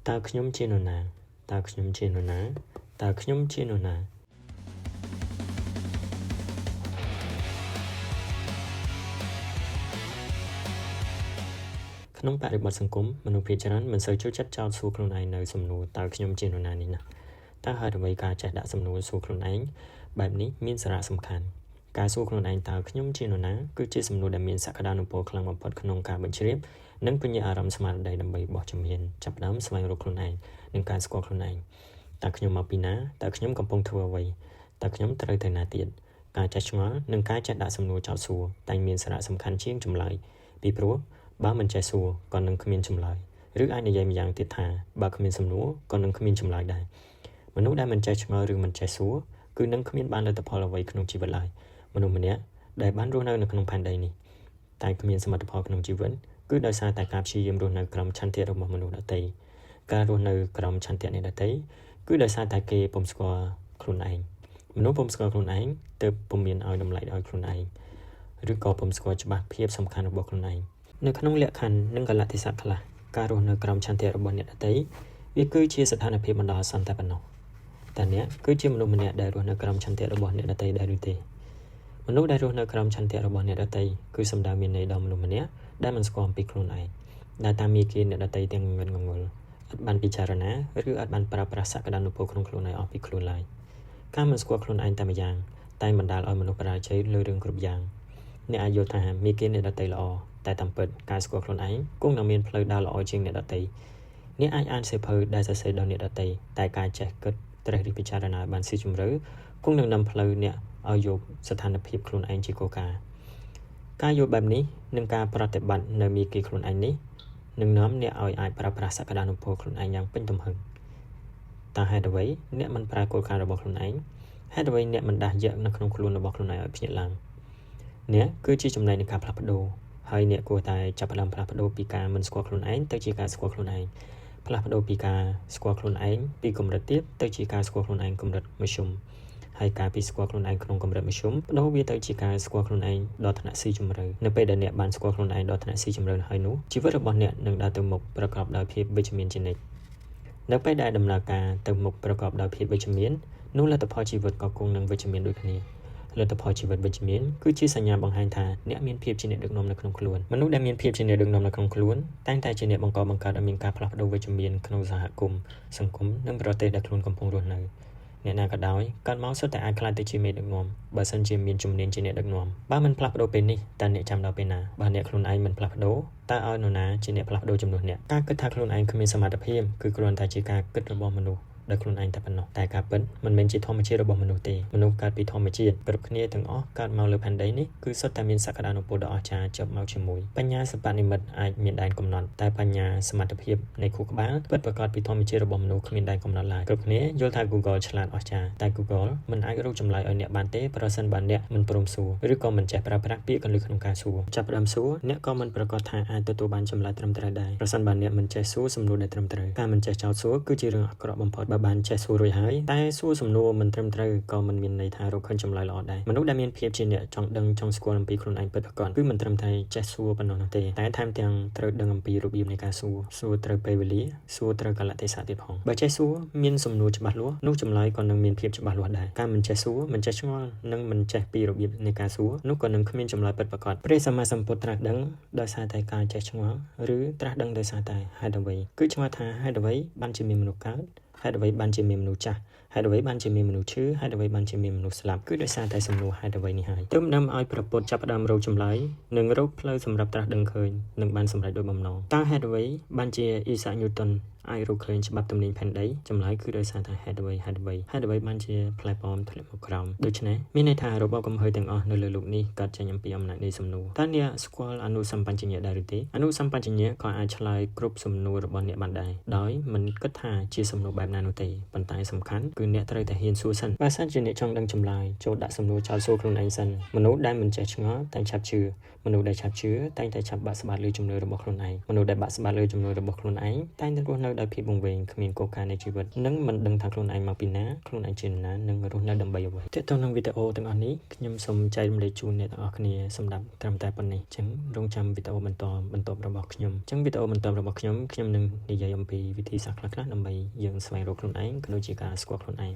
តើខ្ញុំជានរណាតើខ្ញុំជានរណាតើខ្ញុំជានរណាក្នុងបរិបទសង្គមមនុស្សភាគច្រើនមិនសូវចូលចិត្តចោទសួរខ្លួនឯងនៅសំណួរតើខ្ញុំជានរណានេះណាតើហេតុអ្វីការចេះដាក់សំណួរសួរខ្លួនឯងបែបនេះមានសារៈសំខាន់ការសួរខ្លួនឯងតើខ្ញុំជានរណាគឺជាសំណួរដែលមានសក្តានុពលខ្លាំងបំផុតក្នុងការបញ្ជ្រាបនិងពញ្ញាអារម្មណ៍ស្មារតីដើម្បីបោះជំហានចាប់ផ្ដើមស្វែងរកខ្លួនឯងនិងការស្គាល់ខ្លួនឯងតើខ្ញុំមកពីណាតើខ្ញុំកំពុងធ្វើអ្វីតើខ្ញុំត្រូវទៅណាទៀតការចេះឆ្ងល់និងការចេះដាក់សំណួរចោទសួរតែមានសារៈសំខាន់ជាងចម្លើយពីព្រោះបើមិនចេះសួរក៏នឹងគ្មានចម្លើយឬអាចនិយាយម្យ៉ាងទៀតថាបើគ្មានសំណួរក៏នឹងគ្មានចម្លើយដែរមនុស្សដែលមិនចេះឆ្ងល់ឬមិនចេះសួរគឺនឹងគ្មានបានលទ្ធផលអ្វីក្នុងជីវិតឡើយមនុស្សម្នាក់ដែលបានរស់នៅក្នុងផែនដីនេះតែគ្មានសមិទ្ធផលក្នុងជីវិតគឺដោយសារតែការព្យាយាមរស់នៅក្រោមឆន្ទៈរបស់មនុស្សដទៃការរស់នៅក្រោមឆន្ទៈនៃដទៃគឺដោយសារតែគេពុំស្គាល់ខ្លួនឯងមនុស្សពុំស្គាល់ខ្លួនឯងទើបពុំមានឲ្យតម្លៃដល់ខ្លួនឯងឬក៏ពុំស្គាល់ច្បាស់ភាពសំខាន់របស់ខ្លួនឯងនៅក្នុងលក្ខខណ្ឌនិងកលៈទេសៈខ្លះការរស់នៅក្រោមឆន្ទៈរបស់អ្នកដទៃវាគឺជាស្ថានភាពបណ្ដោះអាសន្នតែប៉ុណ្ណោះតែអ្នកគឺជាមនុស្សម្នាក់ដែលរស់នៅក្រោមឆន្ទៈរបស់អ្នកដទៃដែរឬទេមនុស្សដែលរស់នៅក្រោមឆន្ទៈរបស់អ្នកដទៃគឺសំដៅមានន័យដល់មនុស្សម្នាក់ដែលមិនស្គាល់ពីខ្លួនឯងដែលតាមមាគ៌ាអ្នកដទៃទាំងងងល់អត់បានពិចារណាឬអត់បានប្រើប្រាស់សក្តានុពលក្នុងខ្លួនឯងអស់ពីខ្លួនឡើយការមិនស្គាល់ខ្លួនឯងតែម្យ៉ាងតែបណ្ដាលឲ្យមនុស្សបរាជ័យលើរឿងគ្រប់យ៉ាងអ្នកអាចយល់ថាមាគ៌ាអ្នកដទៃល្អតែតាមពិតការស្គាល់ខ្លួនឯងគង់នឹងមានផ្លូវដើរល្អជាងអ្នកដទៃអ្នកអាចអានសៀវភៅដែលសរសេរដល់អ្នកដទៃតែការចេះគិតត្រេះរិះពិចារណាបានស៊ីជម្រៅគង់នឹងនាំផ្លូវអ្នកឲ្យយកស្ថានភាពខ្លួនឯងជាគោលការណ៍ការយល់បែបនេះនិងការប្រតិបត្តិនៅមាគ៌ាខ្លួនឯងនេះនឹងនាំអ្នកឲ្យអាចប្រើប្រាស់សក្តានុពលខ្លួនឯងយ៉ាងពេញទំហឹងតើហេតុអ្វីអ្នកមិនប្រើគោលការណ៍របស់ខ្លួនឯងហេតុអ្វីអ្នកមិនដាស់យកនៅក្នុងខ្លួនរបស់ខ្លួនឯងឲ្យភ្ញាក់ឡើងអ្នកគឺជាចំណែកនៃការផ្លាស់ប្ដូរហើយអ្នកគួរតែចាប់ផ្ដើមផ្លាស់ប្ដូរពីការមិនស្គាល់ខ្លួនឯងទៅជាការស្គាល់ខ្លួនឯងផ្លាស់ប្ដូរពីការស្គាល់ខ្លួនឯងពីកម្រិតទាបទៅជាការស្គាល់ខ្លួនឯងកម្រិតមធ្យមហើយការពីស្គាល់ខ្លួនឯងក្នុងកម្រិតមធ្យមបដូរវាទៅជាការស្គាល់ខ្លួនឯងដល់ថ្នាក់ស៊ីជម្រៅនៅពេលដែលអ្នកបានស្គាល់ខ្លួនឯងដល់ថ្នាក់ស៊ីជម្រៅហើយនោះជីវិតរបស់អ្នកនឹងដើរទៅមុខប្រកបដោយភាពវិជ្ជមានជានិច្ចនៅពេលដែលដំណើរការទៅមុខប្រកបដោយភាពវិជ្ជមាននោះលទ្ធផលជីវិតក៏គង់នឹងវិជ្ជមានដូចគ្នាលទ្ធផលជីវិតវិជ្ជមានគឺជាសញ្ញាបង្ហាញថាអ្នកមានភាពជាអ្នកដឹកនាំនៅក្នុងខ្លួនមនុស្សដែលមានភាពជាអ្នកដឹកនាំនៅក្នុងខ្លួនតែងតែជាអ្នកបង្កបង្កើតឲ្យមានការផ្លាស់ប្ដូរវិជ្ជមានក្នុងសហគមន៍សង្គមនិងប្រទេសដែលខ្លួនកំពុងរស់នៅអ្នកណាក៏ដោយកើតមកសុទ្ធតែអាចក្លាយទៅជាមេដឹកនាំបើសិនជាមានជំនាញជាអ្នកដឹកនាំបើមិនផ្លាស់ប្ដូរពេលនេះតើអ្នកចាំដល់ពេលណាបើអ្នកខ្លួនឯងមិនផ្លាស់ប្ដូរតើឲ្យនរណាជាអ្នកផ្លាស់ប្ដូរជំនួសអ្នកការគិតថាខ្លួនឯងគ្មានសមត្ថភាពគឺគ្រាន់តែជាការគិតរបស់មនុស្សដោយខ្លួនឯងតែប៉ុណ្ណោះតែការពិតមិនមែនជាធម្មជាតិរបស់មនុស្សទេមនុស្សកើតពីធម្មជាតិគ្រប់គ្នាទាំងអស់កើតមកលើផែនដីនេះគឺសុទ្ធតែមានសក្តានុពលដ៏អស្ចារ្យជាប់មកជាមួយបញ្ញាសិប្បនិម្មិតអាចមានដែនកំណត់តែបញ្ញាសមត្ថភាពនៃខួរក្បាលពិតប្រាកដពីធម្មជាតិរបស់មនុស្សគ្មានដែនកំណត់ឡើយគ្រប់គ្នាយល់ថា Google ឆ្លាតអស្ចារ្យតែ Google មិនអាចរកចម្លើយឲ្យអ្នកបានទេប្រសិនបើអ្នកមិនព្រមសួរឬក៏មិនចេះប្រើប្រាស់ពាក្យកន្លឹះក្នុងការសួរចាប់ផ្ដើមសួរអ្នកក៏មិនប្រកាសថាអាចទទួលបានចម្លើយត្រឹមត្រូវដែរប្រសិនបើអ្នកមិនចេះសួរសំណួរដែលត្រឹមត្រូវការមិនចេះចោទសួរគឺជារឿងអាក្រក់បំផុតបើបានចេះសួររួចហើយតែសួរសំណួរមិនត្រឹមត្រូវក៏មិនមានន័យថារកឃើញចម្លើយល្អដែរមនុស្សដែលមានភាពជាអ្នកចង់ដឹងចង់ស្គាល់អំពីខ្លួនឯងពិតប្រាកដគឺមិនត្រឹមតែចេះសួរប៉ុណ្ណោះនោះទេតែថែមទាំងត្រូវដឹងអំពីរបៀបនៃការសួរត្រូវពេលវេលាសួរត្រូវកលៈទេសៈទៀតផងបើចេះសួរមានសំណួរច្បាស់លាស់នោះចម្លើយក៏នឹងមានភាពច្បាស់លាស់ដែរការមិនចេះសួរមិនចេះឆ្ងល់និងមិនចេះពីរបៀបនៃការសួរនោះក៏នឹងគ្មានចម្លើយពិតប្រាកដព្រះសម្មាសម្ពុទ្ធត្រាស់ដឹងដោយសារតែការចេះឆ្ងល់ឬត្រាស់ដឹងដោយសារតែហេតុអ្វីគឺឆ្ងល់ថាហេតុអ្វីបានជាមានមនុស្សកើតហេតុអ្វីបានជាមានមនុស្សចាស់ហេតុអ្វីបានជាមានមនុស្សឈឺហេតុអ្វីបានជាមានមនុស្សស្លាប់គឺដោយសារតែសំណួរហេតុអ្វីនេះហើយទើបនាំឲ្យព្រះពុទ្ធចាប់ផ្ដើមរកចម្លើយនិងរកផ្លូវសម្រាប់ត្រាស់ដឹងឃើញនិងបានសម្រេចដោយបំណងតើហេតុអ្វីបានជាអ៊ីសាក់ញូតុនអាចរកឃើញច្បាប់ទំនាញផែនដីចម្លើយគឺដោយសារតែហេតុអ្វីបានជាផ្លែប៉ោមធ្លាក់មកក្រោមដូច្នេះមានន័យថារបបកំហើញទាំងអស់នៅលើលោកនេះកើតចេញអំពីអំណាចនៃសំណួរតើអ្នកស្គាល់អនុសម្បញ្ញៈដែរឬទេអនុសម្បញ្ញៈក៏អាចឆ្លើយគ្រប់សំណួររបស់អ្នកបានដែរដោយមិនគិតថាជាសំណួរបែបណានោះទេប៉ុន្តែសំខាន់គឺអ្នកត្រូវតែហ៊ានសួរសិនបើសិនជាអ្នកចង់ដឹងចម្លើយចូលដាក់សំណួរចោលសួរខ្លួនឯងសិនមនុស្សដែលមិនចេះឆ្ងល់តែឆាប់ជឿមនុស្សដែលឆាប់ជឿតែងតែឆាប់បាក់ស្បាតលើជំនឿរបស់ខ្លួនឯងមនុស្សដែលបាក់ស្បាតលើជំនឿរបស់ខ្លួនឯងតែងតែរស់នៅ ដោយភាពវង្វេងគ្មានគោលការណ៍នៃជីវិតនិងមិនដឹងថាខ្លួនឯងមកពីណាខ្លួនឯងជាណានិងរស់នៅដើម្បីអ្វីទាក់ទងនឹងវីដេអូទាំងអស់នេះខ្ញុំសូមចែករំលែកជូនអ្នកទាំងអស់គ្នាសម្រាប់ត្រឹមតែប៉ុណ្ណេះអញ្ចឹងរងចាំវីដេអូបន្តរបស់ខ្ញុំអញ្ចឹងវីដេអូបន្តរបស់ខ្ញុំនឹងនិយាយអំពីវិធីសាស្ត្រខ្លះៗដើម្បីយើងស្វែងរកខ្លួនឯងក៏ដូចជាការស្គាល់ខ្លួនឯង